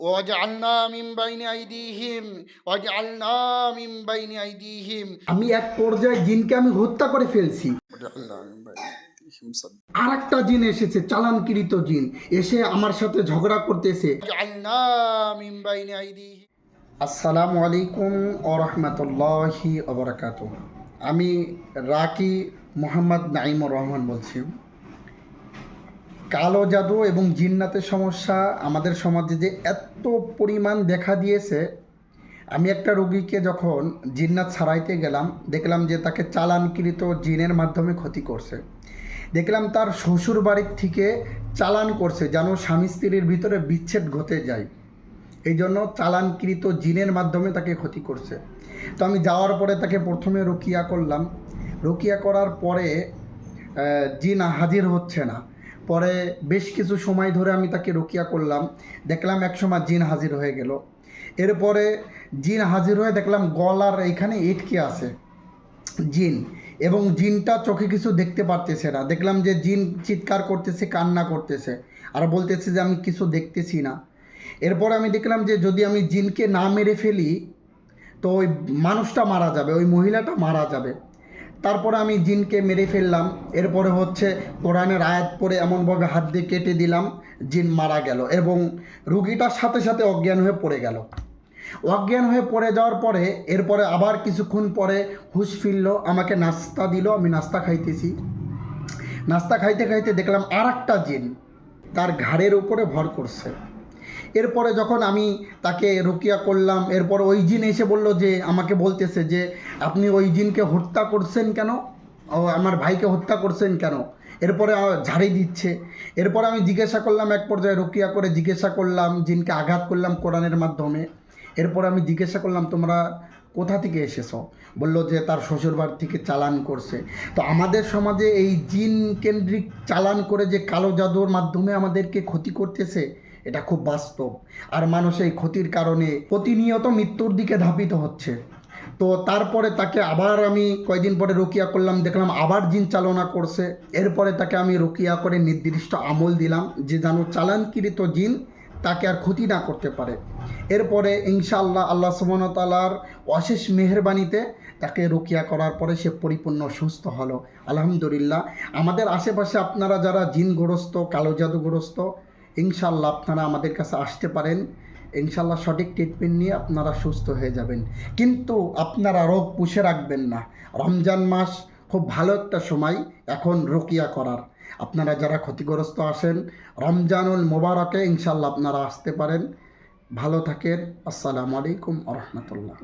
ওয়াজআলনা মিন বাইনি আইদিহিম ওয়াজআলনা মিন বাইনি আইদিহিম। আমি এক পর্যায়ে জিনকে আমি হত্যা করে ফেলছি। ওয়াজআলনা মিন বাইনি আইদিহিম আর একটা জিন এসেছে, চালানকৃত জিন, এসে আমার সাথে ঝগড়া করতেছে। ওয়াজআলনা মিন বাইনি আইদিহিম। আসসালামু আলাইকুম ওয়া রাহমাতুল্লাহি ওয়া বারাকাতুহু। আমি রাকি মোহাম্মদ নাঈমুর রহমান বলছি। কালো জাদু এবং জিন্নাতের সমস্যা আমাদের সমাজে যে এত পরিমাণ দেখা দিয়েছে, আমি একটা রোগীকে যখন জিন্নাত ছাড়াইতে গেলাম, দেখলাম যে তাকে চালানকৃত জিনের মাধ্যমে ক্ষতি করছে। দেখলাম তার শ্বশুর বাড়ির থেকে চালান করছে যেন স্বামী স্ত্রীর ভিতরে বিচ্ছেদ ঘটে যায়, এই জন্য চালানকৃত জিনের মাধ্যমে তাকে ক্ষতি করছে। তো আমি যাওয়ার পরে তাকে প্রথমে রুকিয়া করলাম। রুকিয়া করার পরে জিন হাজির হচ্ছে না। পরে বেশ কিছু সময় ধরে আমি তাকে রুকিয়া করলাম, দেখলাম এক সময় জিন হাজির হয়ে গেল। এরপরে জিন হাজির হয়ে দেখলাম গলার এইখানে ইটকে আছে জিন, এবং জিনটা চোখে কিছু দেখতে পারতেছে না। দেখলাম যে জিন চিৎকার করতেছে, কান্না করতেছে, আর বলতেছে যে আমি কিছু দেখতেছি না। এরপর আমি দেখলাম যে যদি আমি জিনকে না মেরে ফেলি তো ওই মানুষটা মারা যাবে, ওই মহিলাটা মারা যাবে। তারপরে আমি জিনকে মেরে ফেললাম। এরপরে হচ্ছে কোরআনের আয়াত পড়ে এমনভাবে হাত দিয়ে কেটে দিলাম, জিন মারা গেল এবং রুগীটার সাথে সাথে অজ্ঞান হয়ে পড়ে গেল। অজ্ঞান হয়ে পড়ে যাওয়ার পরে এরপরে আবার কিছুক্ষণ পরে হুঁশ ফিরল, আমাকে নাস্তা দিল, আমি নাস্তা খাইতেছি। নাস্তা খাইতে খাইতে দেখলাম আর একটা জিন তার ঘাড়ের উপরে ভর করছে। এরপরে যখন আমি তাকে রুকিয়া করলাম, এরপর ওই জিন এসে বলল যে, আমাকে বলতেছে যে আপনি ওই জিনকে হত্যা করছেন কেন, ও আমার ভাইকে হত্যা করছেন কেন। এরপরে ঝাড়ি দিচ্ছে। এরপর আমি জিজ্ঞাসা করলাম, এক পর্যায়ে রুকিয়া করে জিজ্ঞাসা করলাম, জিনকে আঘাত করলাম কোরআনের মাধ্যমে। এরপর আমি জিজ্ঞাসা করলাম, তোমরা কোথা থেকে এসেছো? বলল যে তার শ্বশুরবাড়ি থেকে চালান করছে। তো আমাদের সমাজে এই জিন কেন্দ্রিক চালান করে যে কালো জাদুর মাধ্যমে আমাদেরকে ক্ষতি করতেছে, এটা খুব বাস্তব। আর মানুষ এই ক্ষতির কারণে প্রতিনিয়ত মৃত্যুর দিকে ধাবিত হচ্ছে। তো তারপরে তাকে আবার আমি কয়দিন পরে রুকিয়া করলাম, দেখলাম আবার জিন চালনা করছে। এরপরে তাকে আমি রুকিয়া করে নির্দিষ্ট আমল দিলাম যে যেন চালানকৃত জিন তাকে আর ক্ষতি না করতে পারে। এরপরে ইনশাআল্লাহ আল্লাহ সুবহানাহু ওয়া তাআলার অশেষ মেহেরবানিতে তাকে রুকিয়া করার পরে সে পরিপূর্ণ সুস্থ হলো, আলহামদুলিল্লাহ। আমাদের আশেপাশে আপনারা যারা জিনগ্রস্ত, কালো জাদুগ্রস্ত, ইনশাআল্লাহ আপনারা আমাদের কাছে আসতে পারেন। ইনশাআল্লাহ সঠিক ট্রিটমেন্ট নিয়ে আপনারা সুস্থ হয়ে যাবেন। কিন্তু আপনারা রোগ পুষে রাখবেন না। রমজান মাস খুব ভালো একটা সময় এখন রুকিয়া করার। আপনারা যারা ক্ষতিগ্রস্ত আসেন, রমজানুল মোবারকে ইনশাআল্লাহ আপনারা আসতে পারেন। ভালো থাকেন। আসসালামু আলাইকুম ওয়া রাহমাতুল্লাহ।